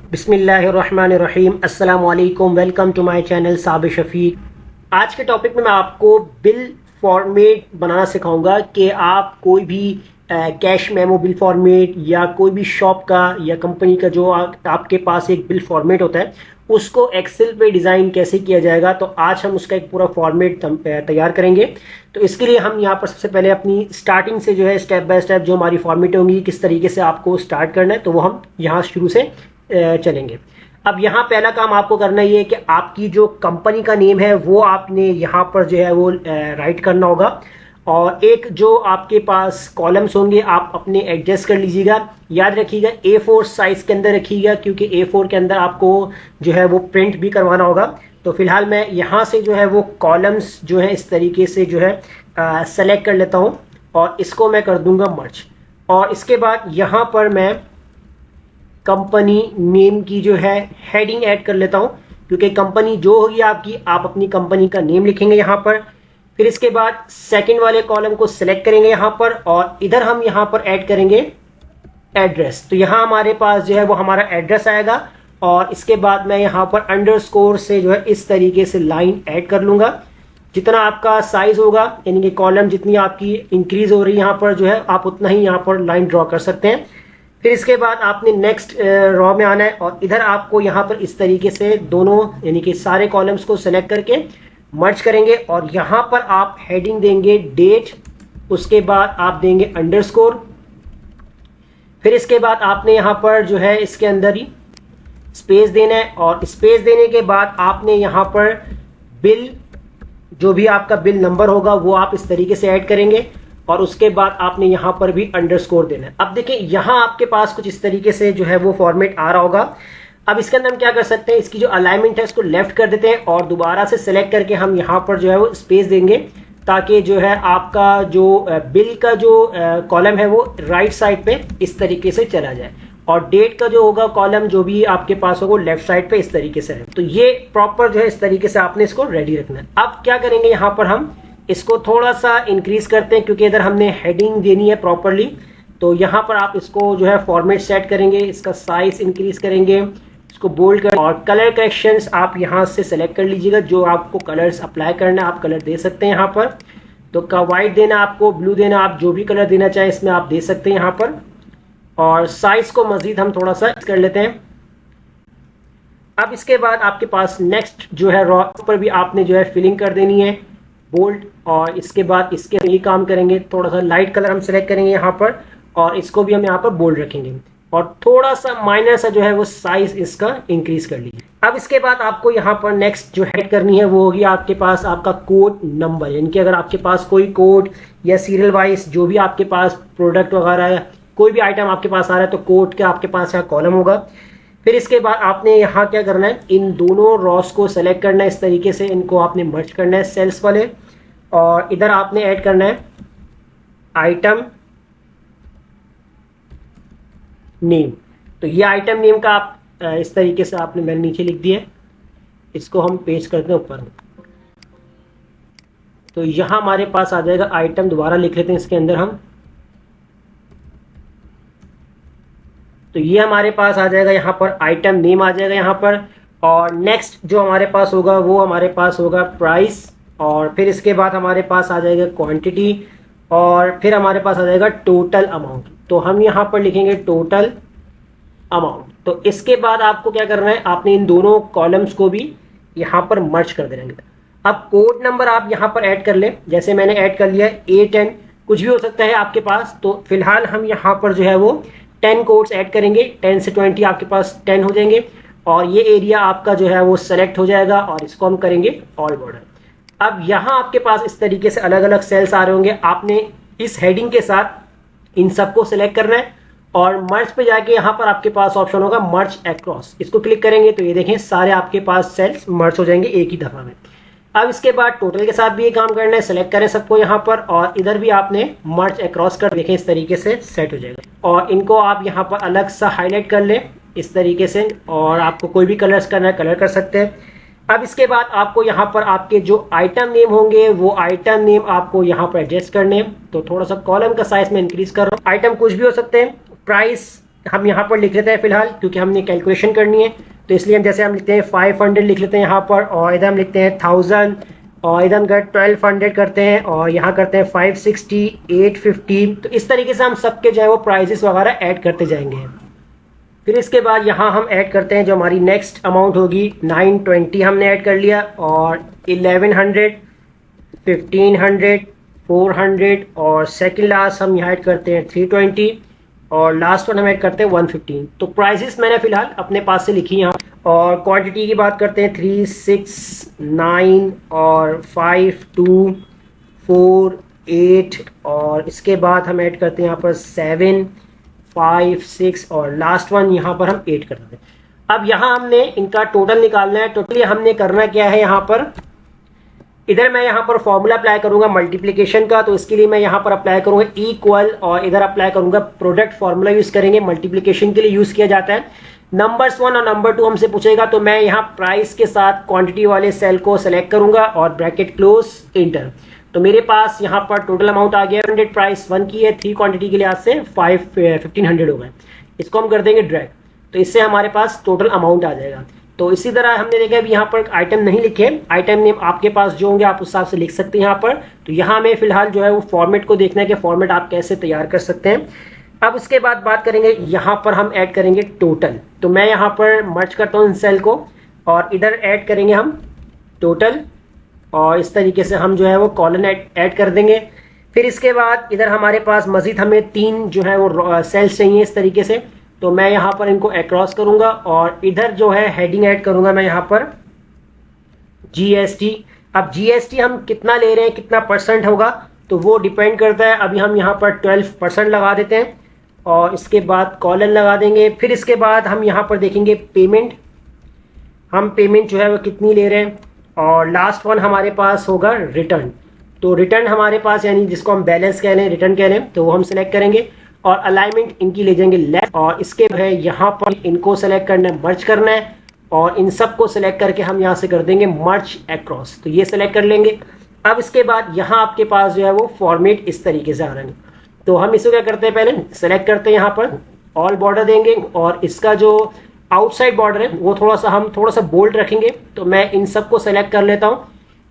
बिस्मिल्लाहिर्रहमानिर्रहीम। अस्सलाम वालेकुम। Welcome to my channel Sabir Shafiq. आज के टॉपिक में मैं आपको बिल फॉर्मेट बनाना सिखाऊंगा कि आप कोई भी कैश मेमो बिल फॉर्मेट या कोई भी शॉप का या कंपनी का जो आपके पास एक बिल फॉर्मेट होता है उसको एक्सेल पे डिज़ाइन कैसे किया जाएगा। तो आज हम उसका एक पूरा फॉर्मेट तैयार करेंगे। तो इसके लिए हम यहाँ पर सबसे पहले अपनी स्टार्टिंग से जो है स्टेप बाय स्टेप जो हमारी फॉर्मेट होंगी किस तरीके से आपको स्टार्ट करना है तो वो हम यहाँ शुरू से चलेंगे। अब यहाँ पहला काम आपको करना ये है कि आपकी जो कंपनी का नेम है वो आपने यहाँ पर जो है वो राइट करना होगा और एक जो आपके पास कॉलम्स होंगे आप अपने एडजस्ट कर लीजिएगा। याद रखिएगा A4 साइज के अंदर रखिएगा क्योंकि A4 के अंदर आपको जो है वो प्रिंट भी करवाना होगा। तो फिलहाल मैं यहाँ से जो है वो कॉलम्स जो है इस तरीके से जो है सेलेक्ट कर लेता हूँ और इसको मैं कर दूंगा मर्ज। और इसके बाद यहाँ पर मैं कंपनी नेम की जो है हेडिंग ऐड कर लेता हूं क्योंकि कंपनी जो होगी आपकी आप अपनी कंपनी का नेम लिखेंगे यहां पर। फिर इसके बाद सेकंड वाले कॉलम को सिलेक्ट करेंगे यहां पर और इधर हम यहां पर ऐड करेंगे एड्रेस। तो यहां हमारे पास जो है वो हमारा एड्रेस आएगा और इसके बाद मैं यहां पर अंडरस्कोर से जो है इस तरीके से लाइन ऐड कर लूंगा। जितना आपका साइज होगा यानी कि कॉलम जितनी आपकी इंक्रीज हो रही है यहां पर जो है आप उतना ही यहां पर लाइन ड्रॉ कर सकते हैं। फिर इसके बाद आपने नेक्स्ट रॉ में आना है और इधर आपको यहाँ पर इस तरीके से दोनों यानी कि सारे कॉलम्स को सेलेक्ट करके मर्ज करेंगे और यहाँ पर आप हेडिंग देंगे डेट, उसके बाद आप देंगे अंडरस्कोर। फिर इसके बाद आपने यहाँ पर जो है इसके अंदर ही स्पेस देना है और स्पेस देने के बाद आपने यहाँ पर बिल जो भी आपका बिल नंबर होगा वो आप इस तरीके से ऐड करेंगे और उसके बाद आपने यहां पर भी अंडरस्कोर देना है। अब देखिए यहां आपके पास कुछ इस तरीके से जो है वो फॉर्मेट आ रहा होगा। अब इसके अंदर हम क्या कर सकते हैं, इसकी जो अलाइनमेंट है इसको लेफ्ट कर देते हैं और दोबारा से सेलेक्ट करके हम यहां पर जो है वो स्पेस देंगे ताकि जो है आपका जो बिल का जो कॉलम है वो राइट साइड पे इस तरीके से चला जाए और डेट का जो होगा कॉलम जो भी आपके पास होगा लेफ्ट साइड पे इस तरीके से है। तो ये प्रॉपर जो है इस तरीके से आपने इसको रेडी रखना है। अब क्या करेंगे, यहाँ पर हम इसको थोड़ा सा इंक्रीज करते हैं क्योंकि इधर हमने हेडिंग देनी है प्रॉपरली। तो यहाँ पर आप इसको जो है फॉर्मेट सेट करेंगे, इसका साइज इंक्रीज करेंगे, इसको बोल्ड कर और कलर करेक्शंस आप यहाँ से सेलेक्ट कर लीजिएगा। जो आपको कलर्स अप्लाई करना है आप कलर दे सकते हैं यहाँ पर। तो का वाइट देना आपको, ब्लू देना, आप जो भी कलर देना चाहें इसमें आप दे सकते हैं यहाँ पर। और साइज को मजीद हम थोड़ा सा कर लेते हैं। अब इसके बाद आपके पास नेक्स्ट जो है रॉ पर भी आपने जो है फिलिंग कर देनी है बोल्ड और इसके बाद इसके ये काम करेंगे, थोड़ा सा लाइट कलर हम सेलेक्ट करेंगे यहाँ पर और इसको भी हम यहाँ पर बोल्ड रखेंगे और थोड़ा सा माइनर सा जो है वो साइज इसका इंक्रीज कर लीजिए। अब इसके बाद आपको यहाँ पर नेक्स्ट जो हेड करनी है वो होगी आपके पास आपका कोड नंबर, यानी कि अगर आपके पास कोई कोड या सीरियल वाइज जो भी आपके पास प्रोडक्ट वगैरह है कोई भी आइटम आपके पास आ रहा है तो कोड का आपके पास यहाँ कॉलम होगा। फिर इसके बाद आपने यहाँ क्या करना है, इन दोनों रॉस को सेलेक्ट करना है इस तरीके से, इनको आपने मर्ज करना है सेल्स वाले और इधर आपने ऐड करना है आइटम नेम। तो ये आइटम नेम का आप इस तरीके से आपने मैंने नीचे लिख दिया, इसको हम पेस्ट करते हैं ऊपर। तो यहाँ हमारे पास आ जाएगा आइटम, दोबारा लिख लेते हैं इसके अंदर हम। तो ये हमारे पास आ जाएगा यहाँ पर आइटम नेम आ जाएगा यहाँ पर और नेक्स्ट जो हमारे पास होगा वो हमारे पास होगा प्राइस और फिर इसके बाद हमारे पास आ जाएगा क्वांटिटी और फिर हमारे पास आ जाएगा टोटल अमाउंट। तो हम यहाँ पर लिखेंगे टोटल अमाउंट। तो इसके बाद आपको क्या करना है, आपने इन दोनों कॉलम्स को भी यहाँ पर मर्ज कर देना है। अब कोड नंबर आप यहाँ पर ऐड कर लें, जैसे मैंने ऐड कर लिया है A10, कुछ भी हो सकता है आपके पास। तो फिलहाल हम यहाँ पर जो है वो 10 कोड्स ऐड करेंगे, 10 से 20 आपके पास 10 हो जाएंगे और ये एरिया आपका जो है वो सेलेक्ट हो जाएगा और इसको हम करेंगे ऑल बॉर्डर। अब यहाँ आपके पास इस तरीके से अलग अलग सेल्स आ रहे होंगे, आपने इस हेडिंग के साथ इन सबको सेलेक्ट करना है और मर्ज पे जाके यहाँ पर आपके पास ऑप्शन होगा मर्ज अक्रॉस, इसको क्लिक करेंगे तो ये देखें सारे आपके पास सेल्स मर्ज हो जाएंगे एक ही दफा में। अब इसके बाद टोटल के साथ भी ये काम करना है, सेलेक्ट करें सबको यहाँ पर और इधर भी आपने मर्ज अक्रॉस कर देखें इस तरीके से सेट हो जाएगा और इनको आप यहाँ पर अलग सा हाईलाइट कर लें इस तरीके से और आपको कोई भी कलर्स करना है कलर कर सकते हैं। अब इसके बाद आपको यहाँ पर आपके जो आइटम नेम होंगे वो आइटम नेम आपको यहाँ पर एडजस्ट करने। तो थोड़ा सा कॉलम का साइज में इंक्रीज कर रहा हूँ, आइटम कुछ भी हो सकते हैं, प्राइस हम यहाँ पर लिख लेते हैं फिलहाल, क्योंकि हमने कैलकुलेशन करनी है, तो इसलिए हम जैसे हम लिखते हैं 500 लिख लेते हैं यहाँ पर, और इधर हम लिखते हैं 1000, और इधर हम 1200 करते हैं, और यहाँ करते हैं 560, 850। तो इस तरीके से हम सबके जो है वो प्राइजेस वगैरह ऐड करते जाएंगे। फिर इसके बाद यहाँ हम ऐड करते हैं जो हमारी नेक्स्ट अमाउंट होगी, 920 हमने ऐड कर लिया, और 1100, 1500, 400, और सेकंड लास्ट हम यहाँ ऐड करते हैं 320, और लास्ट वन हम ऐड करते हैं 115। तो प्राइसेस मैंने फिलहाल अपने पास से लिखी यहाँ। और क्वांटिटी की बात करते हैं 3, 6, 9 और 5, 2, 4, 8, और इसके बाद हम ऐड करते हैं यहाँ पर 7, 5, 6, और लास्ट वन यहाँ पर हम 8 कर देते हैं। अब यहाँ हमने इनका टोटल निकालना है। टोटली हमने करना क्या है, यहाँ पर इधर मैं यहाँ पर फॉर्मूला अप्लाई करूंगा मल्टीप्लिकेशन का, तो इसके लिए मैं यहाँ पर अप्लाई करूंगा इक्वल, और इधर अप्लाई करूंगा प्रोडक्ट फॉर्मूला यूज करेंगे, मल्टीप्लिकेशन के लिए यूज किया जाता है। नंबर्स 1 और नंबर 2 हमसे पूछेगा, तो मैं यहाँ प्राइस के साथ क्वांटिटी वाले सेल को सेलेक्ट करूंगा और ब्रैकेट क्लोज, इंटर। तो मेरे पास यहाँ पर टोटल अमाउंट आ गया 100, प्राइस 1 की है, 3 क्वांटिटी के लिए आज से 1500 हो गए। इसको हम कर देंगे ड्रैग, तो इससे हमारे पास टोटल अमाउंट आ जाएगा। तो इसी तरह हमने देखा अभी यहाँ पर आइटम नहीं लिखे, आइटम नेम आपके पास जो होंगे आप उस हिसाब से लिख सकते हैं यहाँ पर। तो यहाँ में फिलहाल जो है वो फॉर्मेट को देखना है कि फॉर्मेट आप कैसे तैयार कर सकते हैं। अब उसके बाद बात करेंगे, यहाँ पर हम ऐड करेंगे टोटल। तो मैं यहाँ पर मर्ज करता हूँ इन सेल को, और इधर ऐड करेंगे हम टोटल, और इस तरीके से हम जो है वो कॉलन ऐड कर देंगे। फिर इसके बाद इधर हमारे पास मजीद हमें 3 जो है वो सेल्स चाहिए इस तरीके से, तो मैं यहाँ पर इनको अक्रॉस करूंगा, और इधर जो है हेडिंग ऐड करूंगा मैं यहाँ पर जीएसटी। अब जीएसटी हम कितना ले रहे हैं, कितना परसेंट होगा, तो वो डिपेंड करता है। अभी हम यहाँ पर 12% लगा देते हैं, और इसके बाद कॉलन लगा देंगे। फिर इसके बाद हम यहाँ पर देखेंगे पेमेंट, हम पेमेंट जो है वो कितनी ले रहे हैं, और लास्ट वन हमारे पास होगा रिटर्न। तो रिटर्न हमारे पास यानी जिसको हम बैलेंस कह रहे हैं, रिटर्न कह रहे हैं, तो वो हम सिलेक्ट करेंगे, और अलाइनमेंट इनकी ले जाएंगे लेफ्ट, और इसके है यहाँ पर इनको सेलेक्ट करना है, मर्ज करना है, और इन सब को सेलेक्ट करके हम यहाँ से कर देंगे मर्ज अक्रॉस। तो ये सेलेक्ट कर लेंगे। अब इसके बाद यहाँ आपके पास जो है वो फॉर्मेट इस तरीके से आ रहा है। तो हम इसको क्या करते हैं, पहले सेलेक्ट करते हैं यहाँ पर ऑल बॉर्डर देंगे, और इसका जो आउटसाइड बॉर्डर है वो हम थोड़ा सा बोल्ड रखेंगे। तो मैं इन सब को सेलेक्ट कर लेता हूँ।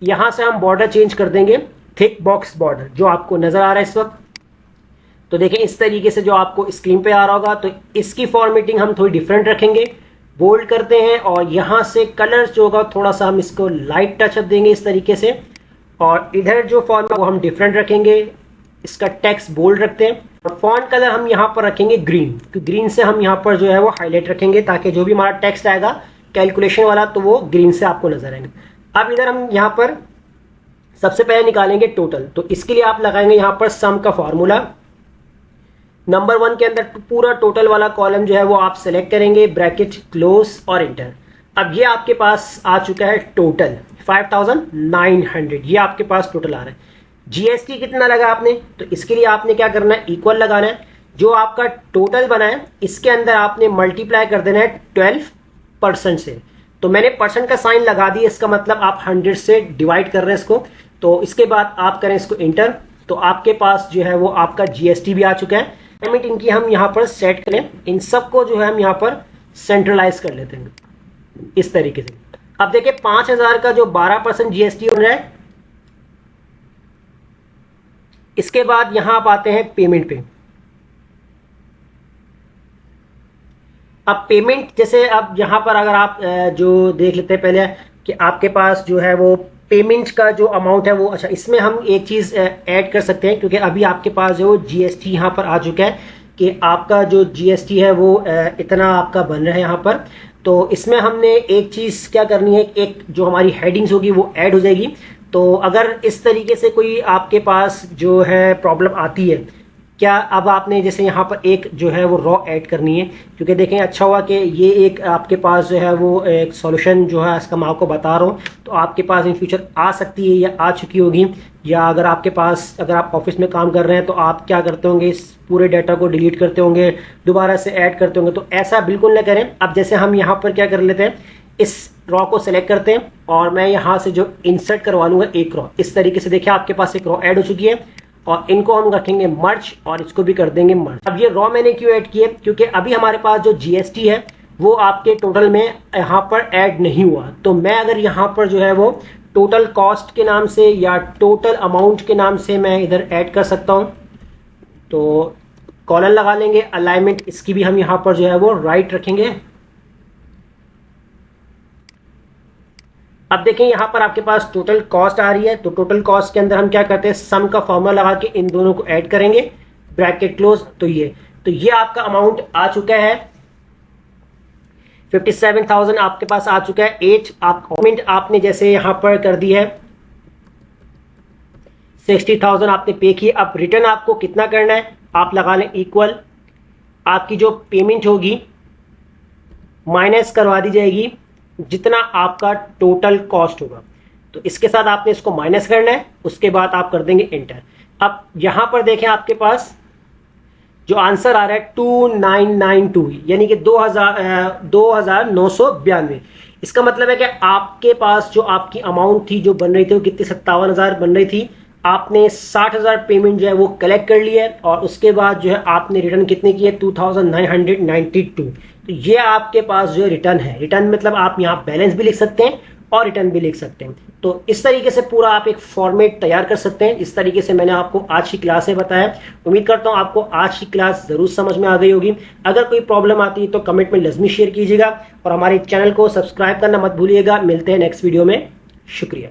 यहाँ से हम बॉर्डर चेंज कर देंगे थिक बॉक्स बॉर्डर, जो आपको नजर आ रहा है इस वक्त। तो देखें इस तरीके से जो आपको स्क्रीन पे आ रहा होगा। तो इसकी फॉर्मेटिंग हम थोड़ी डिफरेंट रखेंगे, बोल्ड करते हैं, और यहाँ से कलर्स जो होगा थोड़ा सा हम इसको लाइट टचअप देंगे इस तरीके से, और इधर जो फॉर्मेट वो हम डिफरेंट रखेंगे, इसका टेक्स्ट बोल्ड रखते हैं, और फॉन्ट कलर हम यहाँ पर रखेंगे ग्रीन, क्योंकि ग्रीन से हम यहाँ पर जो है वो हाईलाइट रखेंगे, ताकि जो भी हमारा टेक्स्ट आएगा कैलकुलेशन वाला तो वो ग्रीन से आपको नजर आएगा। अब इधर हम यहाँ पर सबसे पहले निकालेंगे टोटल। तो इसके लिए आप लगाएंगे यहाँ पर सम का फॉर्मूला। नंबर 1 के अंदर पूरा टोटल वाला कॉलम जो है वो आप सेलेक्ट करेंगे, ब्रैकेट क्लोज और इंटर। अब ये आपके पास आ चुका है टोटल 5900, ये आपके पास टोटल आ रहा है। जीएसटी कितना लगा आपने, तो इसके लिए आपने क्या करना है, इक्वल लगाना है। जो आपका टोटल बना है इसके अंदर आपने मल्टीप्लाई कर देना है 12% से। तो मैंने परसेंट का साइन लगा दिया, इसका मतलब आप 100 से डिवाइड कर रहे हैं इसको। तो इसके बाद आप करें इसको इंटर, तो आपके पास जो है वो आपका जीएसटी भी आ चुका है। पेमेंट इनकी हम यहाँ पर सेट करें, इन सबको जो है हम यहाँ पर सेंट्रलाइज कर लेते हैं इस तरीके से। अब देखिए 5000 का जो 12% जीएसटी हो रहा है। इसके बाद यहां आप आते हैं पेमेंट पे। अब पेमेंट जैसे अब यहां पर अगर आप जो देख लेते हैं पहले कि आपके पास जो है वो पेमेंट का जो अमाउंट है वो, अच्छा इसमें हम एक चीज ऐड कर सकते हैं, क्योंकि अभी आपके पास जो जीएसटी यहां पर आ चुका है कि आपका जो जीएसटी है वो इतना आपका बन रहा है यहां पर। तो इसमें हमने एक चीज क्या करनी है, एक जो हमारी हेडिंग्स होगी वो ऐड हो जाएगी। तो अगर इस तरीके से कोई आपके पास जो है प्रॉब्लम आती है, क्या अब आपने जैसे यहाँ पर एक जो है वो रॉ ऐड करनी है, क्योंकि देखें अच्छा हुआ कि ये एक आपके पास जो है वो एक सॉल्यूशन जो है इसका मैं आपको बता रहा हूँ, तो आपके पास इन फ्यूचर आ सकती है या आ चुकी होगी। या अगर आपके पास, अगर आप ऑफिस में काम कर रहे हैं तो आप क्या करते होंगे, इस पूरे डाटा को डिलीट करते होंगे, दोबारा से ऐड करते होंगे। तो ऐसा बिल्कुल न करें। अब जैसे हम यहाँ पर क्या कर लेते हैं, इस रॉ को सेलेक्ट करते हैं और मैं यहाँ से जो इंसर्ट करवा लूंगा एक रॉ, इस तरीके से देखिए आपके पास एक रॉ ऐड हो चुकी है। और इनको हम रखेंगे मर्ज और इसको भी कर देंगे मर्ज। अब ये रॉ मैंने क्यों ऐड किए, क्योंकि अभी हमारे पास जो जीएसटी है वो आपके टोटल में यहाँ पर ऐड नहीं हुआ। तो मैं अगर यहाँ पर जो है वो टोटल कॉस्ट के नाम से या टोटल अमाउंट के नाम से मैं इधर ऐड कर सकता हूँ। तो कॉलन लगा लेंगे, अलाइनमेंट इसकी भी हम यहाँ पर जो है वो राइट रखेंगे। अब देखें यहाँ पर आपके पास टोटल कॉस्ट आ रही है, तो टोटल कॉस्ट के अंदर हम क्या करते हैं, सम का फॉर्मूला लगा के इन दोनों को ऐड करेंगे, ब्रैकेट क्लोज। तो ये आपका अमाउंट आ चुका है 57,000 आपके पास आ चुका है। एज आप पेमेंट आपने जैसे यहां पर कर दी है 60,000 आपने पे की। अब रिटर्न आपको कितना करना है, आप लगा लें इक्वल, आपकी जो पेमेंट होगी माइनस करवा दी जाएगी जितना आपका टोटल कॉस्ट होगा। तो इसके साथ आपने इसको माइनस करना है, उसके बाद आप कर देंगे एंटर। अब यहां पर देखें आपके पास जो आंसर आ रहा है 2992, यानी कि 2992। इसका मतलब है कि आपके पास जो आपकी अमाउंट थी जो बन रही थी वो कितनी 57,000 बन रही थी। आपने 60,000 पेमेंट जो है वो कलेक्ट कर लिया है और उसके बाद जो है आपने रिटर्न कितने किए 2992। तो ये आपके पास जो है रिटर्न है। रिटर्न मतलब आप यहाँ बैलेंस भी लिख सकते हैं और रिटर्न भी लिख सकते हैं। तो इस तरीके से पूरा आप एक फॉर्मेट तैयार कर सकते हैं। इस तरीके से मैंने आपको आज की क्लास में बताया। उम्मीद करता हूं आपको आज की क्लास जरूर समझ में आ गई होगी। अगर कोई प्रॉब्लम आती है तो कमेंट में लाजमी शेयर कीजिएगा और हमारे चैनल को सब्सक्राइब करना मत भूलिएगा। मिलते हैं नेक्स्ट वीडियो में। शुक्रिया।